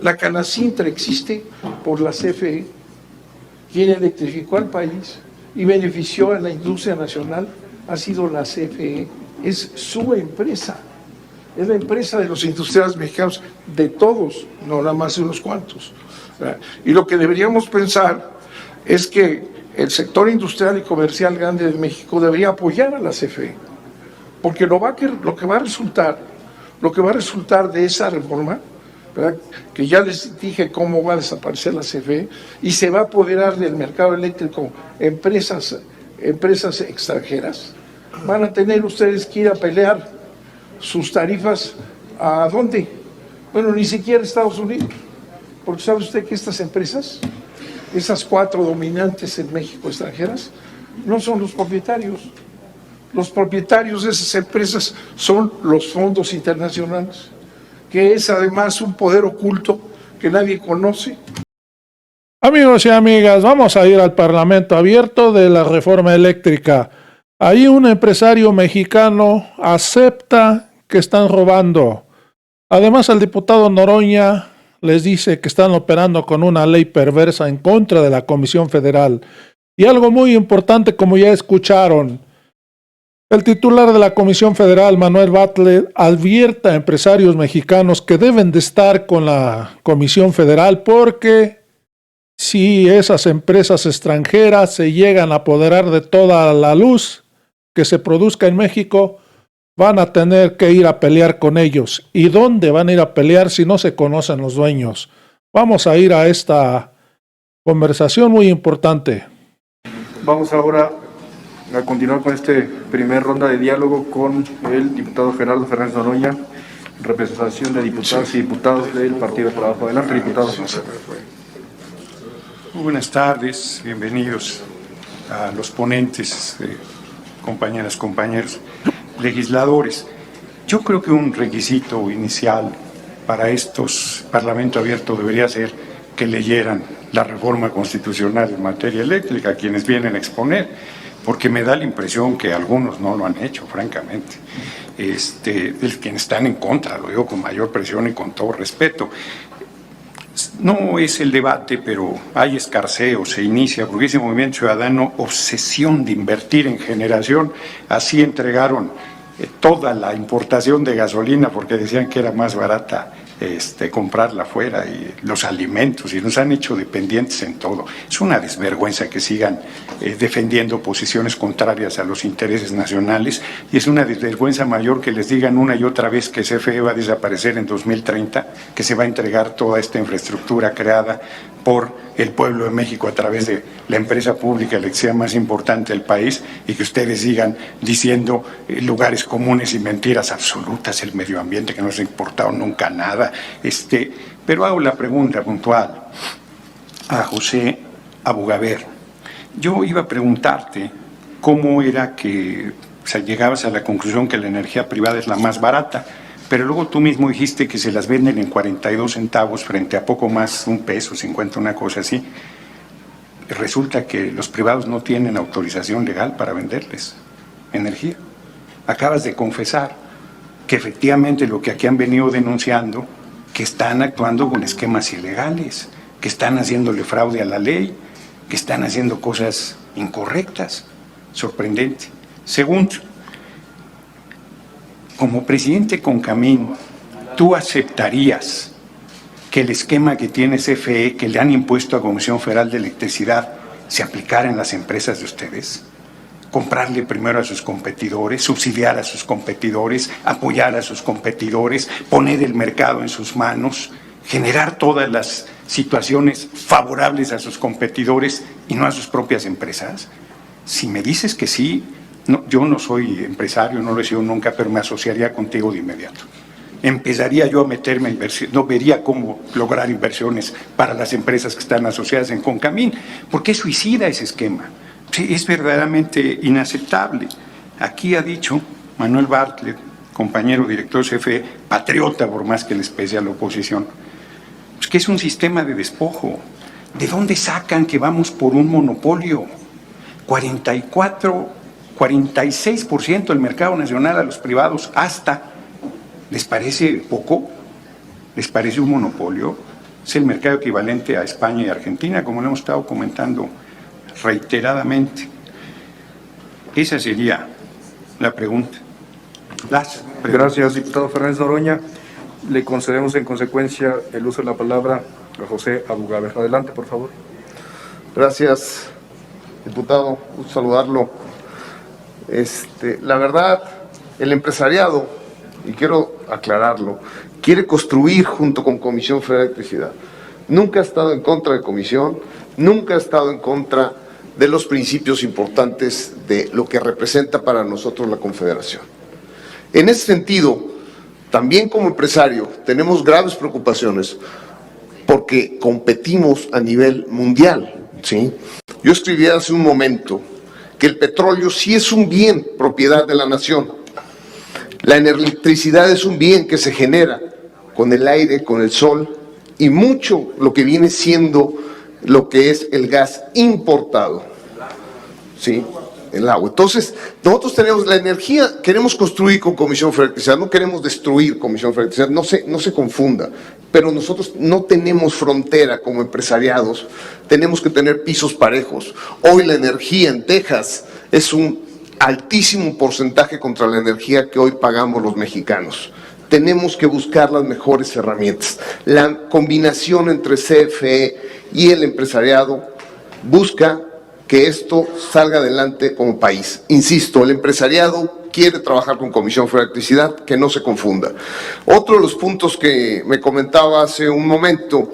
La Canacintra existe por la CFE, quien electrificó al país y benefició a la industria nacional ha sido la CFE, es su empresa, es la empresa de los industriales mexicanos, de todos, no nada más de unos cuantos. Y lo que deberíamos pensar es que el sector industrial y comercial grande de México debería apoyar a la CFE, porque lo que va a resultar de esa reforma, ¿verdad?, que ya les dije cómo va a desaparecer la CFE y se va a apoderar del mercado eléctrico empresas extranjeras, van a tener ustedes que ir a pelear sus tarifas ¿a dónde? Bueno, ni siquiera Estados Unidos, porque sabe usted que estas empresas, esas 4 dominantes en México extranjeras, no son los propietarios. Los propietarios de esas empresas son los fondos internacionales, que es además un poder oculto que nadie conoce. Amigos y amigas, vamos a ir al Parlamento abierto de la reforma eléctrica. Ahí un empresario mexicano acepta que están robando. Además, el diputado Noroña les dice que están operando con una ley perversa en contra de la Comisión Federal. Y algo muy importante, como ya escucharon, el titular de la Comisión Federal, Manuel Bartlett, advierte a empresarios mexicanos que deben de estar con la Comisión Federal porque si esas empresas extranjeras se llegan a apoderar de toda la luz que se produzca en México, van a tener que ir a pelear con ellos. ¿Y dónde van a ir a pelear si no se conocen los dueños? Vamos a ir a esta conversación muy importante. Vamos ahora a continuar con esta primera ronda de diálogo con el diputado Gerardo Fernández Noroña, representación de diputadas y diputados del Partido del Trabajo. Adelante, diputado. Muy buenas tardes, bienvenidos a los ponentes, compañeras, compañeros, legisladores. Yo creo que un requisito inicial para estos Parlamento Abierto debería ser que leyeran la reforma constitucional en materia eléctrica, quienes vienen a exponer, porque me da la impresión que algunos no lo han hecho, francamente. Quienes están en contra, lo digo con mayor presión y con todo respeto. No es el debate, pero hay escarceo, se inicia, porque ese movimiento ciudadano, obsesión de invertir en generación, así entregaron toda la importación de gasolina porque decían que era más barata comprarla afuera, y los alimentos, y nos han hecho dependientes en todo. Es una desvergüenza que sigan defendiendo posiciones contrarias a los intereses nacionales, y es una desvergüenza mayor que les digan una y otra vez que CFE va a desaparecer en 2030, que se va a entregar toda esta infraestructura creada por el pueblo de México a través de la empresa pública electricidad más importante del país, y que ustedes sigan diciendo lugares comunes y mentiras absolutas, el medio ambiente, que no se ha importado nunca nada. Pero hago la pregunta puntual a José Abogaber. Yo iba a preguntarte cómo era que llegabas a la conclusión que la energía privada es la más barata, pero luego tú mismo dijiste que se las venden en 42 centavos frente a poco más, $1.50, una cosa así. Resulta que los privados no tienen autorización legal para venderles energía. Acabas de confesar que efectivamente lo que aquí han venido denunciando, que están actuando con esquemas ilegales, que están haciéndole fraude a la ley, que están haciendo cosas incorrectas. Sorprendente. Segundo, como presidente Concamín, ¿tú aceptarías que el esquema que tiene CFE, que le han impuesto a Comisión Federal de Electricidad, se aplicara en las empresas de ustedes? Comprarle primero a sus competidores, subsidiar a sus competidores, apoyar a sus competidores, poner el mercado en sus manos, generar todas las situaciones favorables a sus competidores y no a sus propias empresas. Si me dices que sí, no, yo no soy empresario, no lo he sido nunca, pero me asociaría contigo de inmediato. Empezaría yo a meterme en inversión, no vería cómo lograr inversiones para las empresas que están asociadas en Concamín, porque es suicida ese esquema. Sí, es verdaderamente inaceptable. Aquí ha dicho Manuel Bartlett, compañero director CFE, patriota por más que les pese a la oposición, pues que es un sistema de despojo. ¿De dónde sacan que vamos por un monopolio? 46% del mercado nacional a los privados hasta. ¿Les parece poco? ¿Les parece un monopolio? Es el mercado equivalente a España y Argentina, como lo hemos estado comentando reiteradamente. Esa sería la pregunta. Gracias, diputado Fernández Noroña. Le concedemos en consecuencia el uso de la palabra a José Abugaber. Adelante, por favor. Gracias, diputado. Un saludarlo. La verdad, el empresariado, y quiero aclararlo, quiere construir junto con Comisión Federal de Electricidad. Nunca ha estado en contra de Comisión, nunca ha estado en contra de los principios importantes de lo que representa para nosotros la Confederación. En ese sentido, también como empresario tenemos graves preocupaciones porque competimos a nivel mundial, ¿sí? Yo escribí hace un momento que el petróleo sí es un bien propiedad de la nación. La electricidad es un bien que se genera con el aire, con el sol y mucho lo que viene siendo lo que es el gas importado, ¿sí? El agua. Entonces, nosotros tenemos la energía, queremos construir con Comisión Federal de Electricidad, no queremos destruir Comisión Federal de Electricidad, no se confunda, pero nosotros no tenemos frontera como empresariados, tenemos que tener pisos parejos. Hoy la energía en Texas es un altísimo porcentaje contra la energía que hoy pagamos los mexicanos. Tenemos que buscar las mejores herramientas. La combinación entre CFE y el empresariado busca que esto salga adelante como país. Insisto, el empresariado quiere trabajar con Comisión Federal de Electricidad, que no se confunda. Otro de los puntos que me comentaba hace un momento,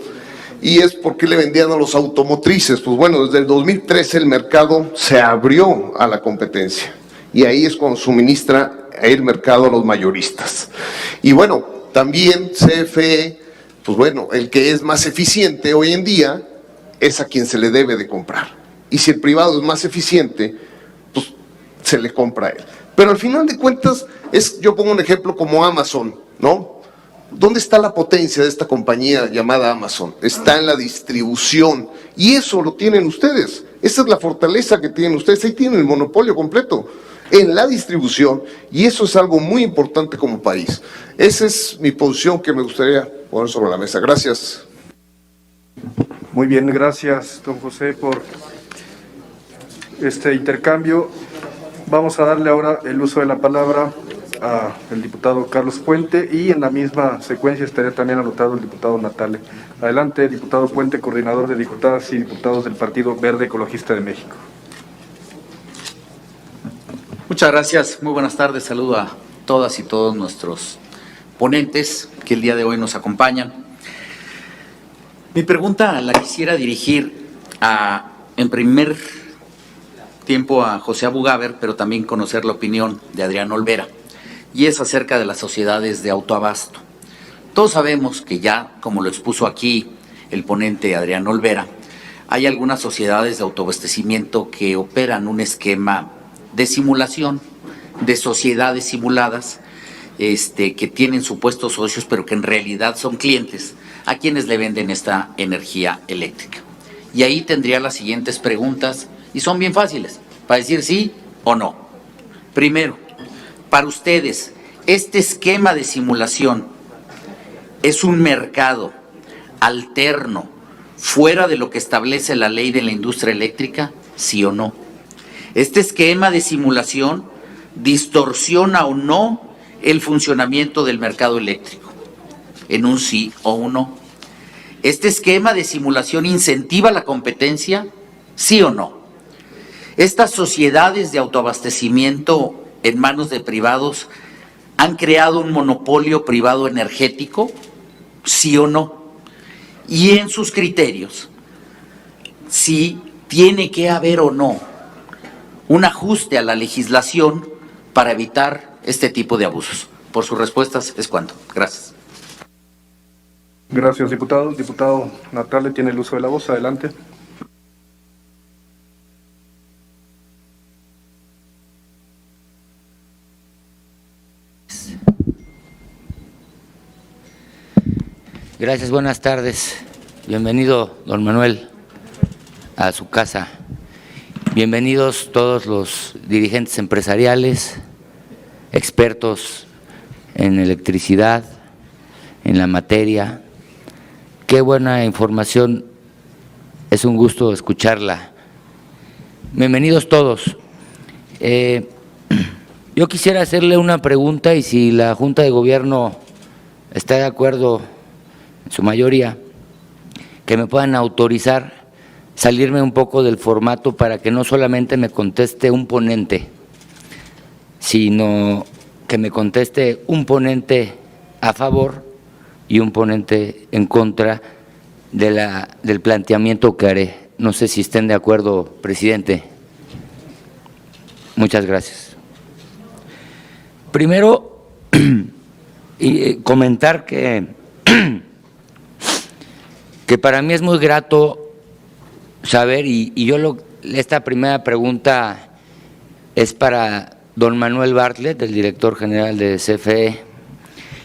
y es por qué le vendían a los automotrices. Pues bueno, desde el 2013 el mercado se abrió a la competencia, y ahí es cuando suministra el mercado a los mayoristas. Y bueno, también CFE, pues bueno, el que es más eficiente hoy en día es a quien se le debe de comprar. Y si el privado es más eficiente, pues se le compra a él. Pero al final de cuentas, yo pongo un ejemplo como Amazon, ¿no? ¿Dónde está la potencia de esta compañía llamada Amazon? Está en la distribución, y eso lo tienen ustedes. Esa es la fortaleza que tienen ustedes, ahí tienen el monopolio completo, en la distribución, y eso es algo muy importante como país. Esa es mi posición que me gustaría poner sobre la mesa. Gracias. Muy bien, gracias, don José, por este intercambio. Vamos a darle ahora el uso de la palabra al diputado Carlos Puente, y en la misma secuencia estaría también anotado el diputado Natale. Adelante, diputado Puente, coordinador de diputadas y diputados del Partido Verde Ecologista de México. Muchas gracias, muy buenas tardes, saludo a todas y todos nuestros ponentes que el día de hoy nos acompañan. Mi pregunta la quisiera dirigir en primer tiempo a José Abugaber, pero también conocer la opinión de Adrián Olvera, y es acerca de las sociedades de autoabasto. Todos sabemos que ya, como lo expuso aquí el ponente Adrián Olvera, hay algunas sociedades de autoabastecimiento que operan un esquema de simulación, de sociedades simuladas, que tienen supuestos socios, pero que en realidad son clientes a quienes le venden esta energía eléctrica. Y ahí tendría las siguientes preguntas, y son bien fáciles, para decir sí o no. Primero, para ustedes, ¿este esquema de simulación es un mercado alterno, fuera de lo que establece la ley de la industria eléctrica? ¿Sí o no? ¿Este esquema de simulación distorsiona o no el funcionamiento del mercado eléctrico? En un sí o un no. ¿Este esquema de simulación incentiva la competencia? ¿Sí o no? ¿Estas sociedades de autoabastecimiento en manos de privados han creado un monopolio privado energético? ¿Sí o no? Y en sus criterios, si tiene que haber o no un ajuste a la legislación para evitar este tipo de abusos. Por sus respuestas es cuanto. Gracias. Gracias, diputado. Diputado Natale tiene el uso de la voz. Adelante. Gracias, buenas tardes. Bienvenido, don Manuel, a su casa. Bienvenidos todos los dirigentes empresariales, expertos en electricidad, en la materia, qué buena información, es un gusto escucharla. Bienvenidos todos. Yo quisiera hacerle una pregunta y si la Junta de Gobierno está de acuerdo, en su mayoría, que me puedan autorizar salirme un poco del formato para que no solamente me conteste un ponente, sino que me conteste un ponente a favor y un ponente en contra del planteamiento que haré. No sé si estén de acuerdo, presidente. Muchas gracias. Primero, comentar que para mí es muy grato saber, esta primera pregunta es para don Manuel Bartlett, el director general de CFE,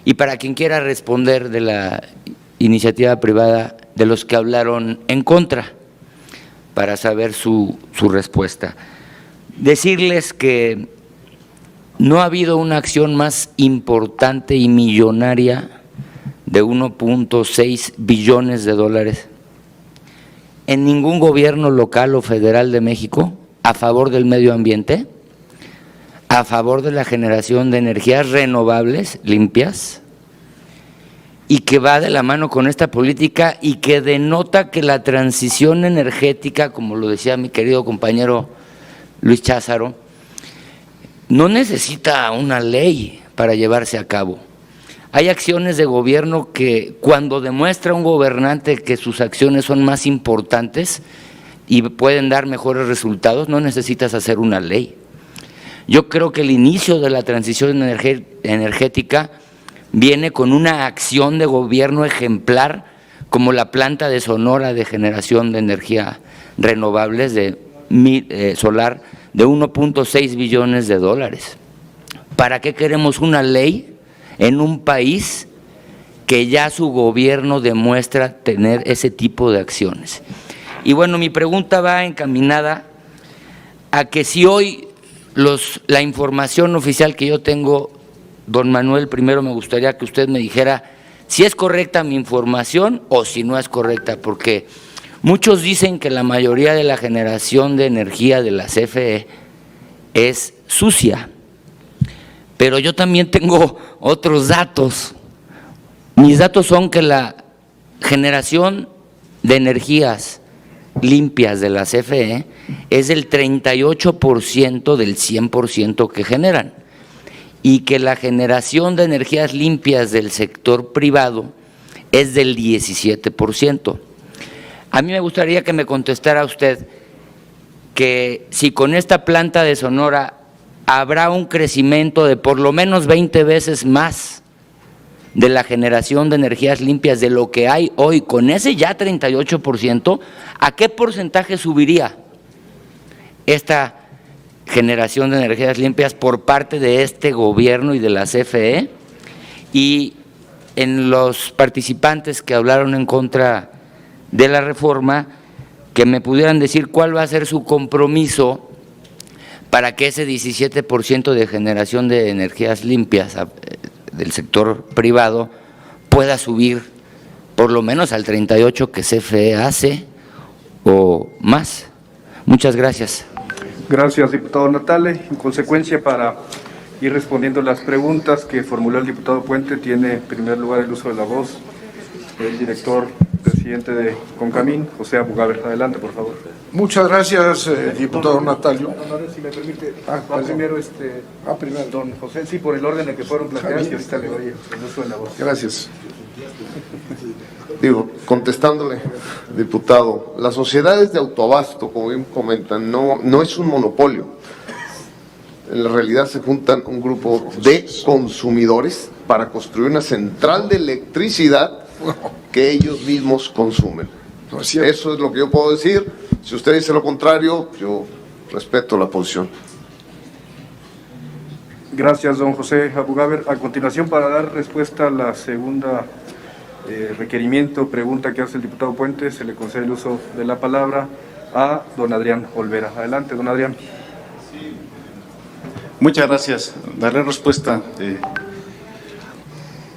y para quien quiera responder de la iniciativa privada de los que hablaron en contra, para saber su respuesta. Decirles que no ha habido una acción más importante y millonaria de 1.6 billones de dólares en ningún gobierno local o federal de México a favor del medio ambiente, a favor de la generación de energías renovables, limpias, y que va de la mano con esta política y que denota que la transición energética, como lo decía mi querido compañero Luis Cházaro, no necesita una ley para llevarse a cabo. Hay acciones de gobierno que cuando demuestra un gobernante que sus acciones son más importantes y pueden dar mejores resultados, no necesitas hacer una ley. Yo creo que el inicio de la transición energética viene con una acción de gobierno ejemplar como la planta de Sonora de generación de energía renovables solar de 1.6 billones de dólares. ¿Para qué queremos una ley en un país que ya su gobierno demuestra tener ese tipo de acciones? Y bueno, mi pregunta va encaminada a que si hoy la información oficial que yo tengo, don Manuel, primero me gustaría que usted me dijera si es correcta mi información o si no es correcta, porque muchos dicen que la mayoría de la generación de energía de la CFE es sucia, pero yo también tengo otros datos. Mis datos son que la generación de energías limpias de la CFE es del 38% del 100% que generan, y que la generación de energías limpias del sector privado es del 17%. A mí me gustaría que me contestara usted que si con esta planta de Sonora habrá un crecimiento de por lo menos 20 veces más de la generación de energías limpias de lo que hay hoy, con ese ya 38%, ¿a qué porcentaje subiría esta generación de energías limpias por parte de este gobierno y de la CFE? Y en los participantes que hablaron en contra de la reforma, que me pudieran decir cuál va a ser su compromiso para que ese 17% de generación de energías limpias del sector privado pueda subir por lo menos al 38% que CFE hace o más. Muchas gracias. Gracias, diputado Natale. En consecuencia, para ir respondiendo las preguntas que formuló el diputado Puente, tiene en primer lugar el uso de la voz el director presidente de CONCAMIN, José Abugaber. Adelante, por favor. Muchas gracias, diputado Natalio. Si me permite, primero, don José, sí, por el orden en que fueron planteadas, y ahorita le doy el uso de la voz. Gracias. Contestándole, diputado, las sociedades de autoabasto, como bien comentan, no es un monopolio. En la realidad se juntan un grupo de consumidores para construir una central de electricidad que ellos mismos consumen. Eso es lo que yo puedo decir. Si usted dice lo contrario, yo respeto la posición. Gracias, don José Abugaber. A continuación, para dar respuesta a la segunda pregunta que hace el diputado Puente, se le concede el uso de la palabra a don Adrián Olvera. Adelante, don Adrián. Muchas gracias. Daré respuesta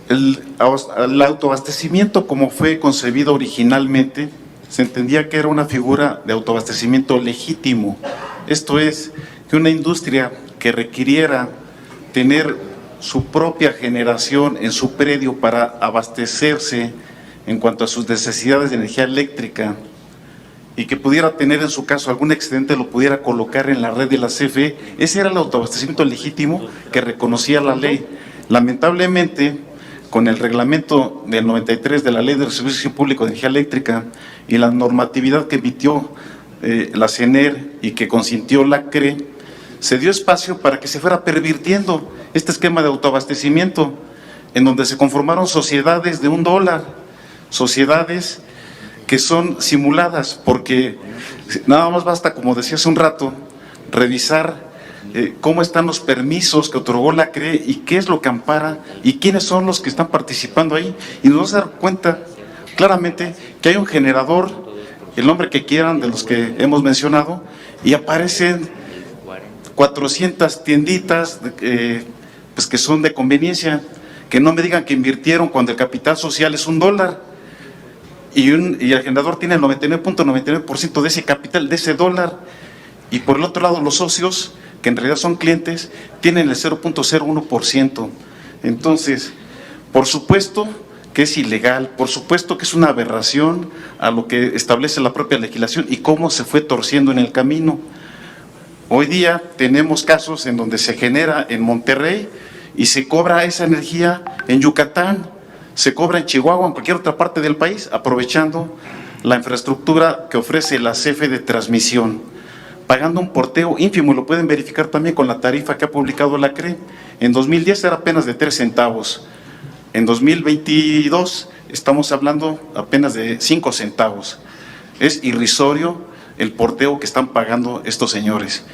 el autoabastecimiento, como fue concebido originalmente, se entendía que era una figura de autoabastecimiento legítimo. Esto es, que una industria que requiriera tener su propia generación en su predio para abastecerse en cuanto a sus necesidades de energía eléctrica y que pudiera tener en su caso algún excedente, lo pudiera colocar en la red de la CFE. Ese era el autoabastecimiento legítimo que reconocía la ley. Lamentablemente, con el reglamento del 93 de la Ley del Servicio Público de Energía Eléctrica y la normatividad que emitió la CENER y que consintió la CRE, se dio espacio para que se fuera pervirtiendo este esquema de autoabastecimiento, en donde se conformaron sociedades de $1, sociedades que son simuladas, porque nada más basta, como decía hace un rato, revisar cómo están los permisos que otorgó la CRE y qué es lo que ampara y quiénes son los que están participando ahí. Y nos vamos a dar cuenta claramente que hay un generador, el nombre que quieran de los que hemos mencionado, y aparecen 400 tienditas pues que son de conveniencia. Que no me digan que invirtieron cuando el capital social es $1 y el generador tiene el 99.99% de ese capital, de ese dólar, y por el otro lado los socios, que en realidad son clientes, tienen el 0.01%. Entonces, por supuesto que es ilegal, por supuesto que es una aberración a lo que establece la propia legislación y cómo se fue torciendo en el camino. Hoy día tenemos casos en donde se genera en Monterrey y se cobra esa energía en Yucatán, se cobra en Chihuahua o en cualquier otra parte del país, aprovechando la infraestructura que ofrece la CFE de transmisión, pagando un porteo ínfimo, y lo pueden verificar también con la tarifa que ha publicado la CRE. En 2010 era apenas de 3 centavos, en 2022 estamos hablando apenas de 5 centavos. Es irrisorio el porteo que están pagando estos señores.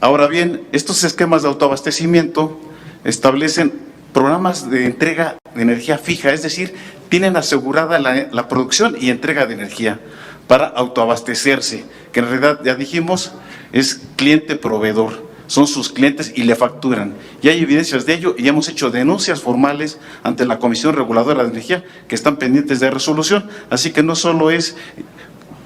Ahora bien, estos esquemas de autoabastecimiento establecen programas de entrega de energía fija, es decir, tienen asegurada la producción y entrega de energía para autoabastecerse, que en realidad, ya dijimos, es cliente-proveedor, son sus clientes y le facturan. Y hay evidencias de ello y hemos hecho denuncias formales ante la Comisión Reguladora de Energía que están pendientes de resolución, así que no solo es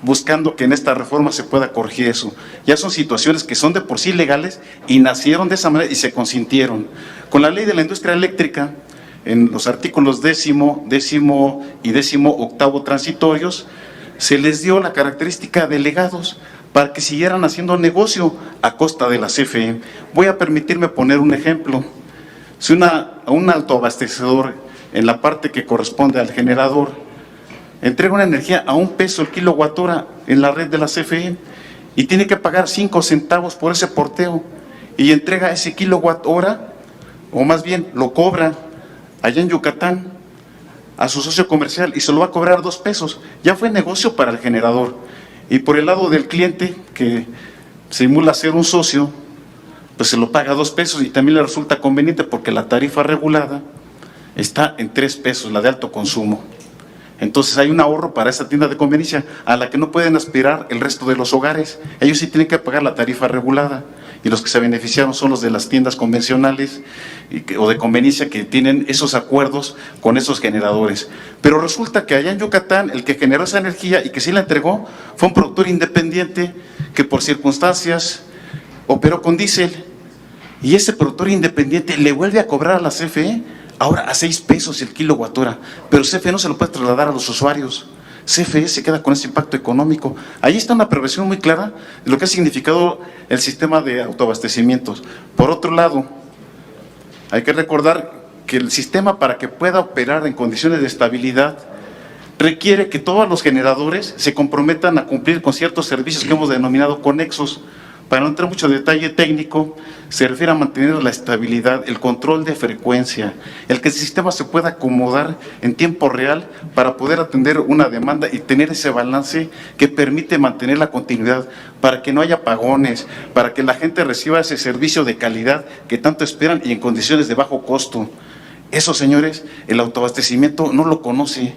buscando que en esta reforma se pueda corregir eso. Ya son situaciones que son de por sí legales y nacieron de esa manera y se consintieron. Con la ley de la industria eléctrica, en los artículos 10º y 18º transitorios, se les dio la característica de legados para que siguieran haciendo negocio a costa de la CFE. Voy a permitirme poner un ejemplo. Si un autoabastecedor, en la parte que corresponde al generador, entrega una energía a $1 el kilowatt-hora en la red de la CFE y tiene que pagar 5 centavos por ese porteo y entrega ese kilowatt-hora, o más bien lo cobra allá en Yucatán a su socio comercial y se lo va a cobrar $2, ya fue negocio para el generador. Y por el lado del cliente, que simula ser un socio, pues se lo paga $2 y también le resulta conveniente porque la tarifa regulada está en $3, la de alto consumo. Entonces hay un ahorro para esa tienda de conveniencia a la que no pueden aspirar el resto de los hogares. Ellos sí tienen que pagar la tarifa regulada y los que se beneficiaron son los de las tiendas convencionales o de conveniencia que tienen esos acuerdos con esos generadores. Pero resulta que allá en Yucatán el que generó esa energía y que sí la entregó fue un productor independiente que por circunstancias operó con diésel, y ese productor independiente le vuelve a cobrar a la CFE ahora a $6 el kilowatt-hora, pero CFE no se lo puede trasladar a los usuarios. CFE se queda con ese impacto económico. Ahí está una perversión muy clara de lo que ha significado el sistema de autoabastecimientos. Por otro lado, hay que recordar que el sistema, para que pueda operar en condiciones de estabilidad, requiere que todos los generadores se comprometan a cumplir con ciertos servicios que hemos denominado conexos. Para no entrar mucho detalle técnico, se refiere a mantener la estabilidad, el control de frecuencia, el que el sistema se pueda acomodar en tiempo real para poder atender una demanda y tener ese balance que permite mantener la continuidad, para que no haya apagones, para que la gente reciba ese servicio de calidad que tanto esperan y en condiciones de bajo costo. Eso, señores, el autoabastecimiento no lo conoce.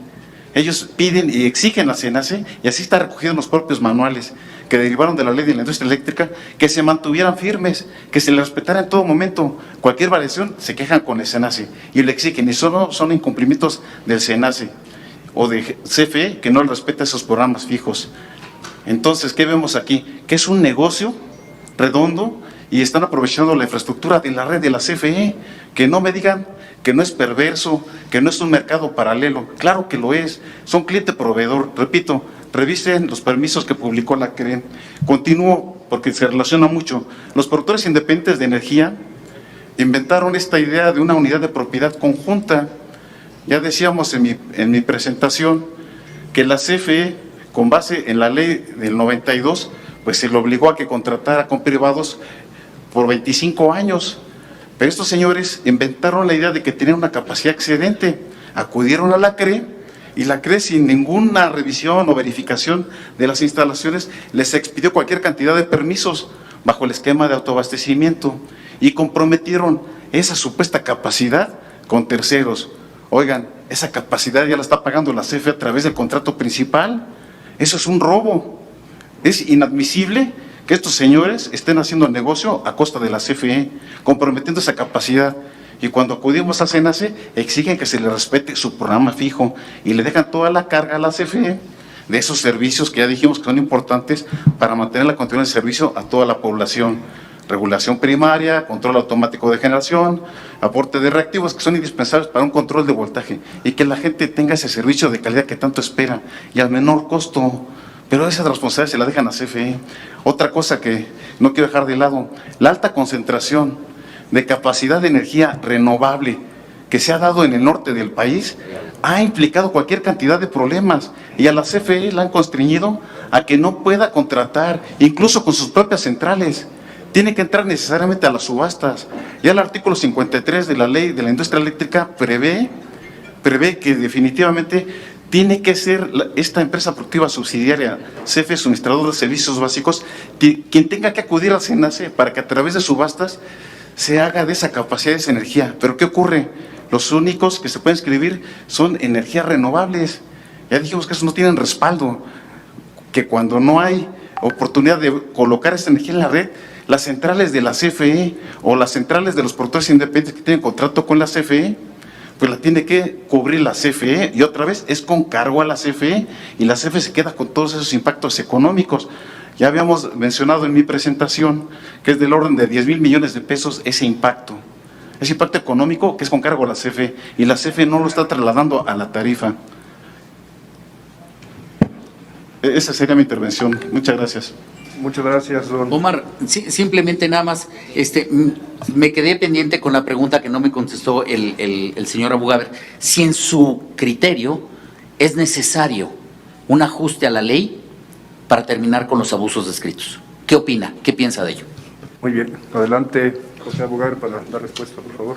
Ellos piden y exigen a CENACE, y así está recogido en los propios manuales que derivaron de la ley de la industria eléctrica, que se mantuvieran firmes, que se les respetara en todo momento. Cualquier variación se quejan con el CENACE y lo exigen, y solo son incumplimientos del CENACE o de CFE que no respeta esos programas fijos. Entonces, ¿qué vemos aquí? Que es un negocio redondo y están aprovechando la infraestructura de la red de la CFE. Que no me digan que no es perverso, que no es un mercado paralelo. Claro que lo es, son cliente proveedor. Repito, revisen los permisos que publicó la CRE. Continúo porque se relaciona mucho. Los productores independientes de energía inventaron esta idea de una unidad de propiedad conjunta. Ya decíamos en mi presentación que la CFE, con base en la ley del 92, pues se le obligó a que contratara con privados por 25 años. Pero estos señores inventaron la idea de que tenían una capacidad excedente. Acudieron a la CRE y la CRE, sin ninguna revisión o verificación de las instalaciones, les expidió cualquier cantidad de permisos bajo el esquema de autoabastecimiento y comprometieron esa supuesta capacidad con terceros. Oigan, esa capacidad ya la está pagando la CFE a través del contrato principal. Eso es un robo. Es inadmisible que estos señores estén haciendo negocio a costa de la CFE, comprometiendo esa capacidad. Y cuando acudimos a CENACE, exigen que se le respete su programa fijo y le dejan toda la carga a la CFE de esos servicios que ya dijimos que son importantes para mantener la continuidad de servicio a toda la población. Regulación primaria, control automático de generación, aporte de reactivos que son indispensables para un control de voltaje y que la gente tenga ese servicio de calidad que tanto espera y al menor costo. Pero esa responsabilidad se la dejan a CFE. Otra cosa que no quiero dejar de lado, la alta concentración de capacidad de energía renovable que se ha dado en el norte del país ha implicado cualquier cantidad de problemas y a la CFE la han constreñido a que no pueda contratar, incluso con sus propias centrales. Tiene que entrar necesariamente a las subastas. Ya el artículo 53 de la ley de la industria eléctrica prevé que definitivamente tiene que ser esta empresa productiva subsidiaria, CFE, suministrador de servicios básicos, quien tenga que acudir al CENACE para que a través de subastas se haga de esa capacidad de esa energía. Pero ¿qué ocurre? Los únicos que se pueden inscribir son energías renovables. Ya dijimos que esos no tienen respaldo, que cuando no hay oportunidad de colocar esa energía en la red, las centrales de la CFE o las centrales de los productores independientes que tienen contrato con la CFE, pues la tiene que cubrir la CFE y otra vez es con cargo a la CFE y la CFE se queda con todos esos impactos económicos. Ya habíamos mencionado en mi presentación que es del orden de 10,000 millones de pesos ese impacto económico que es con cargo a la CFE y la CFE no lo está trasladando a la tarifa. Esa sería mi intervención. Muchas gracias. Muchas gracias, don Omar, simplemente nada más, me quedé pendiente con la pregunta que no me contestó el señor Abugaber. Si en su criterio es necesario un ajuste a la ley para terminar con los abusos descritos. ¿Qué opina? ¿Qué piensa de ello? Muy bien, adelante, José Abugaber, para dar respuesta, por favor.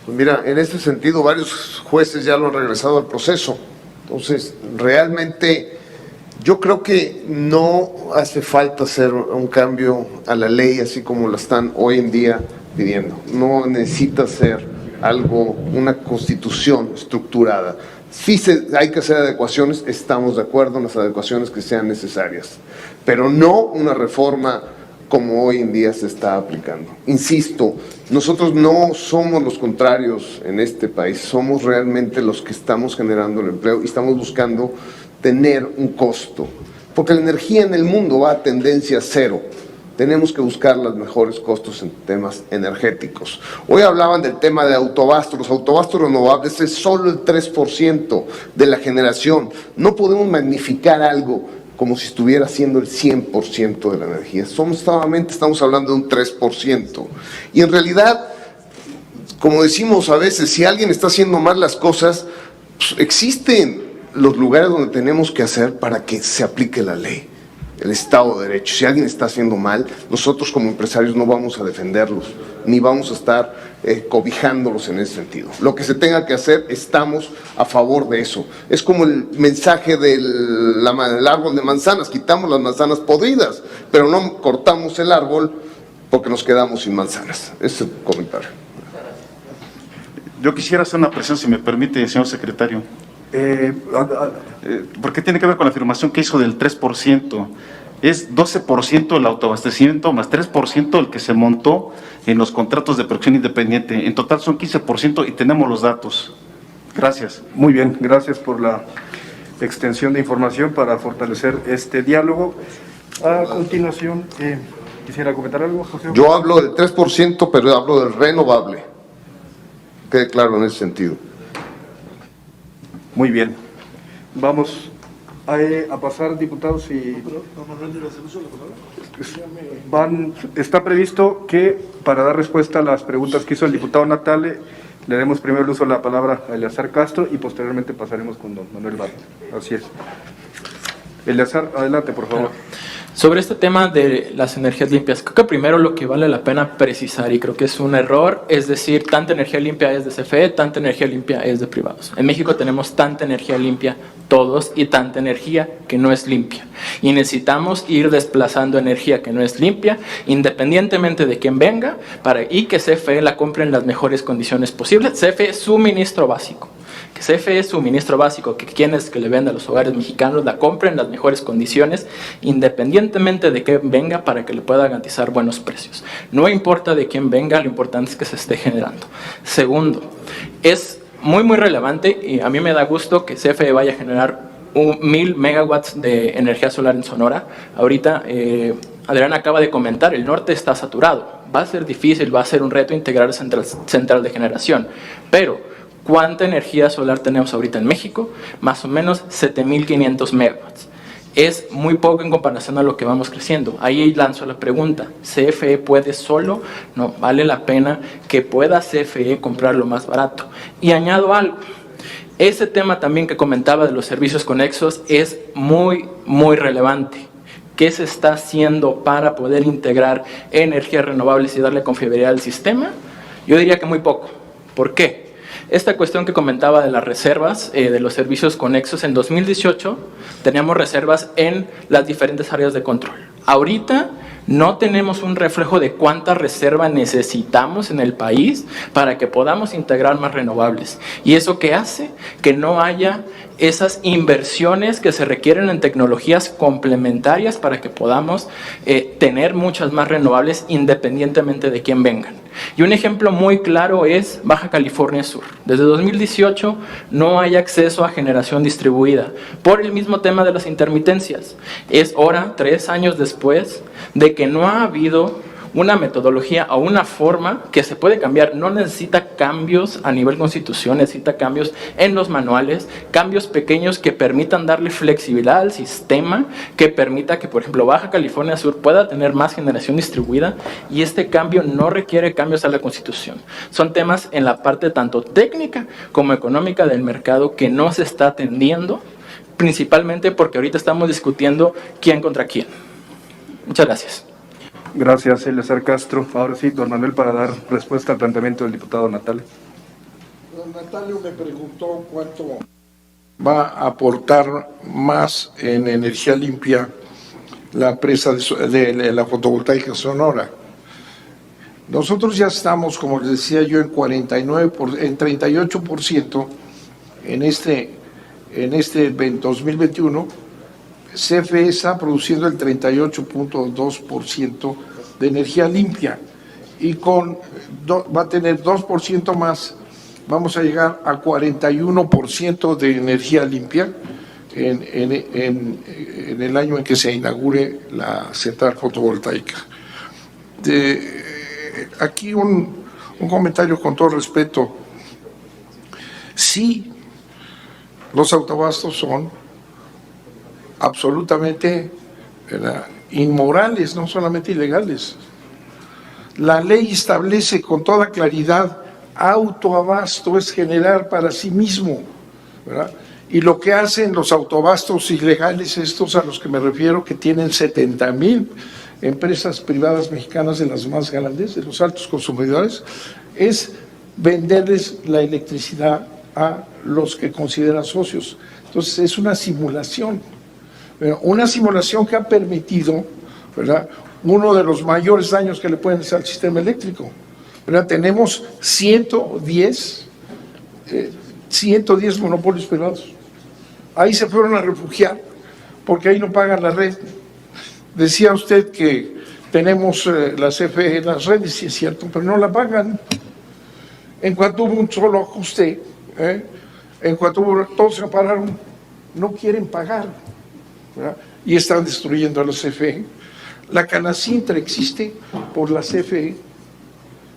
Pues mira, en este sentido varios jueces ya lo han regresado al proceso. Entonces, realmente yo creo que no hace falta hacer un cambio a la ley así como la están hoy en día pidiendo. No necesita ser algo, una constitución estructurada. Sí hay que hacer adecuaciones, estamos de acuerdo en las adecuaciones que sean necesarias, pero no una reforma como hoy en día se está aplicando. Insisto, nosotros no somos los contrarios en este país, somos realmente los que estamos generando el empleo y estamos buscando tener un costo, porque la energía en el mundo va a tendencia cero. Tenemos que buscar los mejores costos en temas energéticos. Hoy hablaban del tema de autobasto. Los autobastos renovables es solo el 3% de la generación. No podemos magnificar algo como si estuviera siendo el 100% de la energía. Solamente estamos hablando de un 3%. Y en realidad, como decimos a veces, si alguien está haciendo mal las cosas, pues existen los lugares donde tenemos que hacer para que se aplique la ley, el Estado de Derecho. Si alguien está haciendo mal, nosotros como empresarios no vamos a defenderlos, ni vamos a estar cobijándolos en ese sentido. Lo que se tenga que hacer, estamos a favor de eso. Es como el mensaje del árbol de manzanas, quitamos las manzanas podridas, pero no cortamos el árbol porque nos quedamos sin manzanas. Ese es el comentario. Yo quisiera hacer una presión, si me permite, señor secretario. Porque tiene que ver con la afirmación que hizo del 3%. Es 12% el autoabastecimiento más 3% el que se montó en los contratos de producción independiente. En total son 15% y tenemos los datos. Gracias. Muy bien, gracias por la extensión de información para fortalecer este diálogo. A continuación, quisiera comentar algo, José. Yo hablo del 3%, pero hablo del renovable. Quede claro en ese sentido. Muy bien. Vamos a pasar, diputados, y está previsto que para dar respuesta a las preguntas que hizo el diputado Natale, le demos primero el uso de la palabra a Eleazar Castro y posteriormente pasaremos con don Manuel Bartlett. Así es. Eleazar, adelante, por favor. Sobre este tema de las energías limpias, creo que primero lo que vale la pena precisar, y creo que es un error, es decir, tanta energía limpia es de CFE, tanta energía limpia es de privados. En México tenemos tanta energía limpia todos y tanta energía que no es limpia. Y necesitamos ir desplazando energía que no es limpia, independientemente de quién venga, y que CFE la compre en las mejores condiciones posibles. CFE es suministro básico. Que CFE es suministro básico, que quienes que le venden a los hogares mexicanos la compren en las mejores condiciones, independientemente de quién venga, para que le pueda garantizar buenos precios. No importa de quién venga, lo importante es que se esté generando. Segundo, es muy relevante, y a mí me da gusto que CFE vaya a generar 1000 megawatts de energía solar en Sonora. Ahorita Adrián acaba de comentar, el norte está saturado. Va a ser difícil, va a ser un reto integrar central de generación, pero ¿cuánta energía solar tenemos ahorita en México? Más o menos 7.500 megawatts. Es muy poco en comparación a lo que vamos creciendo. Ahí lanzo la pregunta, ¿CFE puede solo? No, vale la pena que pueda CFE comprar lo más barato. Y añado algo, ese tema también que comentaba de los servicios conexos es muy relevante. ¿Qué se está haciendo para poder integrar energías renovables y darle confiabilidad al sistema? Yo diría que muy poco. ¿Por qué? Esta cuestión que comentaba de las reservas de los servicios conexos, en 2018 teníamos reservas en las diferentes áreas de control. Ahorita no tenemos un reflejo de cuánta reserva necesitamos en el país para que podamos integrar más renovables. ¿Y eso qué hace? Que no haya esas inversiones que se requieren en tecnologías complementarias para que podamos tener muchas más renovables independientemente de quién vengan. Y un ejemplo muy claro es Baja California Sur. Desde 2018 no hay acceso a generación distribuida por el mismo tema de las intermitencias. Es hora, 3 años después, de que no ha habido una metodología o una forma que se puede cambiar. No necesita cambios a nivel constitución, necesita cambios en los manuales, cambios pequeños que permitan darle flexibilidad al sistema, que permita que, por ejemplo, Baja California Sur pueda tener más generación distribuida, y este cambio no requiere cambios a la constitución. Son temas en la parte tanto técnica como económica del mercado que no se está atendiendo, principalmente porque ahorita estamos discutiendo quién contra quién. Muchas gracias. Gracias, Eleazar Castro. Ahora sí, don Manuel, para dar respuesta al planteamiento del diputado Natale. Don Natalio me preguntó cuánto va a aportar más en energía limpia la empresa de la fotovoltaica Sonora. Nosotros ya estamos, como les decía yo, en 38% en este 2021. CFE está produciendo el 38.2% de energía limpia y va a tener 2% más, vamos a llegar a 41% de energía limpia en el año en que se inaugure la central fotovoltaica. Aquí un comentario con todo respeto. Sí, los autoabastos son absolutamente inmorales, no solamente ilegales. La ley establece con toda claridad, autoabasto es generar para sí mismo, ¿verdad? Y lo que hacen los autoabastos ilegales, estos a los que me refiero, que tienen 70,000 empresas privadas mexicanas, de las más grandes, de los altos consumidores, es venderles la electricidad a los que consideran socios. Entonces es una simulación que ha permitido, ¿verdad?, uno de los mayores daños que le pueden hacer al sistema eléctrico, ¿verdad? Tenemos 110 monopolios privados ahí se fueron a refugiar porque ahí no pagan la red. Decía usted que tenemos la CFE en las redes, sí es cierto, pero no la pagan. En cuanto hubo un solo ajuste, en cuanto hubo, todos se pararon, no quieren pagar, ¿verdad? Y están destruyendo a la CFE. La Canacintra existe por la CFE,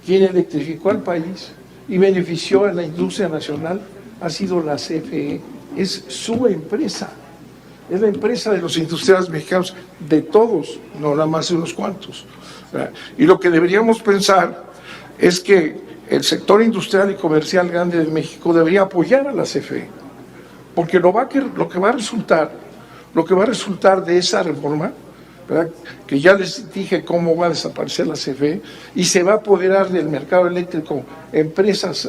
quien electrificó al país y benefició a la industria nacional ha sido la CFE, es su empresa. Es la empresa de los industriales mexicanos, de todos, no nada más de unos cuantos, ¿verdad? Y lo que deberíamos pensar es que el sector industrial y comercial grande de México debería apoyar a la CFE, porque lo que va a resultar de esa reforma, ¿verdad? Que ya les dije cómo va a desaparecer la CFE y se va a apoderar del mercado eléctrico empresas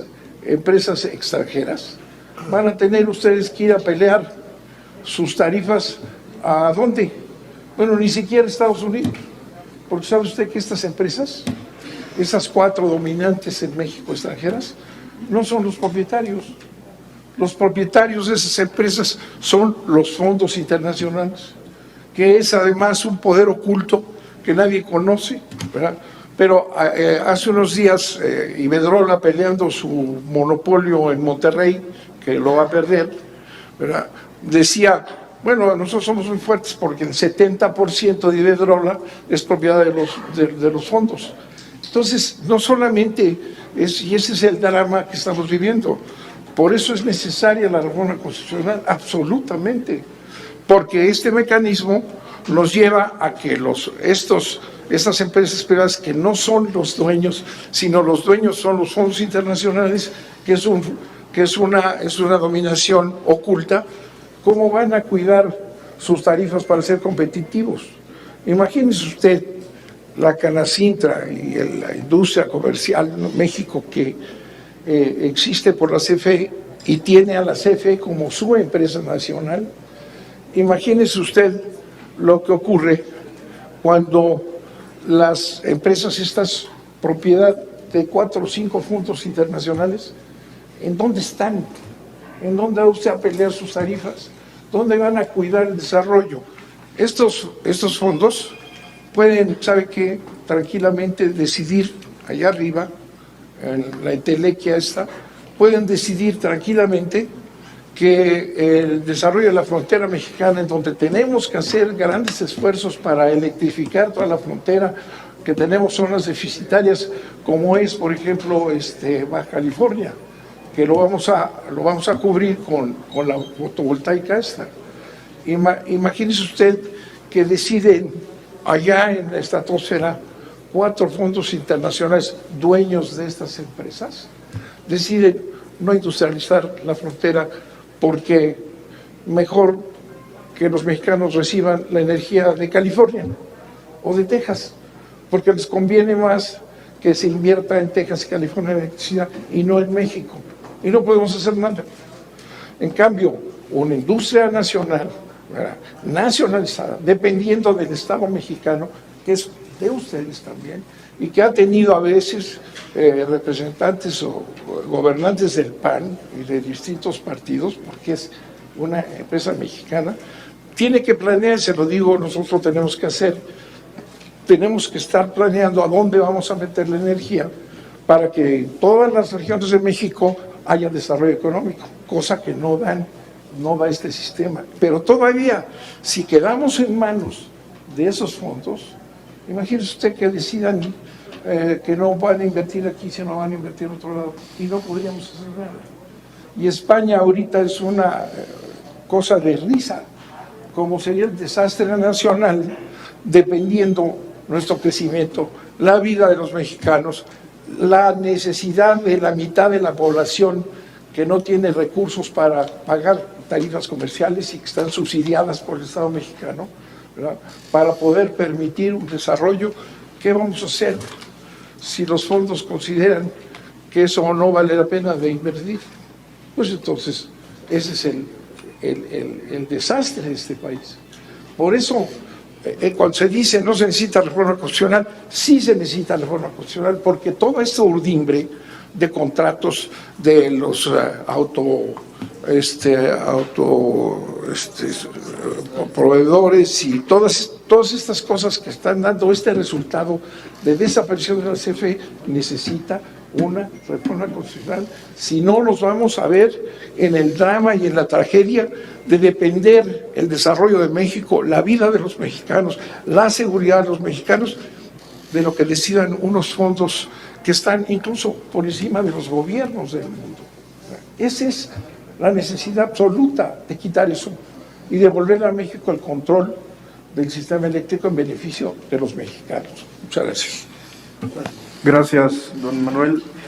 extranjeras, van a tener ustedes que ir a pelear sus tarifas, ¿a dónde? Bueno, ni siquiera Estados Unidos, porque sabe usted que estas empresas, esas 4 dominantes en México extranjeras, no son los propietarios. Los propietarios de esas empresas son los fondos internacionales, que es además un poder oculto que nadie conoce, ¿verdad? Pero hace unos días Iberdrola, peleando su monopolio en Monterrey, que lo va a perder, ¿verdad?, decía, bueno, nosotros somos muy fuertes porque el 70% de Iberdrola es propiedad de los fondos. Entonces, no solamente es, y ese es el drama que estamos viviendo, por eso es necesaria la reforma constitucional, absolutamente, porque este mecanismo nos lleva a que estas empresas privadas que no son los dueños, sino los dueños son los fondos internacionales, que es una dominación oculta. ¿Cómo van a cuidar sus tarifas para ser competitivos? Imagínese usted la Canacintra y la industria comercial en México que existe por la CFE y tiene a la CFE como su empresa nacional. Imagínese usted lo que ocurre cuando las empresas estas, propiedad de 4 o 5 fondos internacionales, ¿en dónde están? ¿En dónde va usted a pelear sus tarifas? ¿Dónde van a cuidar el desarrollo? Estos fondos pueden, ¿sabe qué?, tranquilamente decidir allá arriba, en la entelequia esta, pueden decidir tranquilamente que el desarrollo de la frontera mexicana, en donde tenemos que hacer grandes esfuerzos para electrificar toda la frontera, que tenemos zonas deficitarias, como es, por ejemplo, Baja California, que lo vamos a cubrir con la fotovoltaica esta. Imagínese usted que deciden allá en la estratosfera 4 fondos internacionales dueños de estas empresas, deciden no industrializar la frontera porque mejor que los mexicanos reciban la energía de California o de Texas, porque les conviene más que se invierta en Texas y California en electricidad y no en México. Y no podemos hacer nada. En cambio, una industria nacional, ¿verdad?, nacionalizada, dependiendo del Estado mexicano, que es de ustedes también, y que ha tenido a veces representantes o gobernantes del PAN y de distintos partidos, porque es una empresa mexicana, tiene que planear, se lo digo, nosotros tenemos que hacer, tenemos que estar planeando a dónde vamos a meter la energía para que en todas las regiones de México haya desarrollo económico, cosa que no da este sistema. Pero todavía, si quedamos en manos de esos fondos, imagínese usted que decidan que no van a invertir aquí, sino van a invertir en otro lado, y no podríamos hacer nada. Y España ahorita es una cosa de risa, como sería el desastre nacional, dependiendo nuestro crecimiento, la vida de los mexicanos, la necesidad de la mitad de la población que no tiene recursos para pagar tarifas comerciales y que están subsidiadas por el Estado mexicano, ¿verdad?, para poder permitir un desarrollo. ¿Qué vamos a hacer si los fondos consideran que eso no vale la pena de invertir? Pues entonces ese es el desastre de este país. Por eso, cuando se dice no se necesita reforma constitucional, sí se necesita reforma constitucional, porque toda esta urdimbre de contratos de los proveedores y todas estas cosas que están dando este resultado de desaparición de la CFE, necesita una reforma constitucional. Si no, nos vamos a ver en el drama y en la tragedia de depender el desarrollo de México, la vida de los mexicanos, la seguridad de los mexicanos, de lo que decidan unos fondos que están incluso por encima de los gobiernos del mundo. Esa es la necesidad absoluta de quitar eso y devolver a México el control del sistema eléctrico en beneficio de los mexicanos. Muchas gracias. Gracias, don Manuel.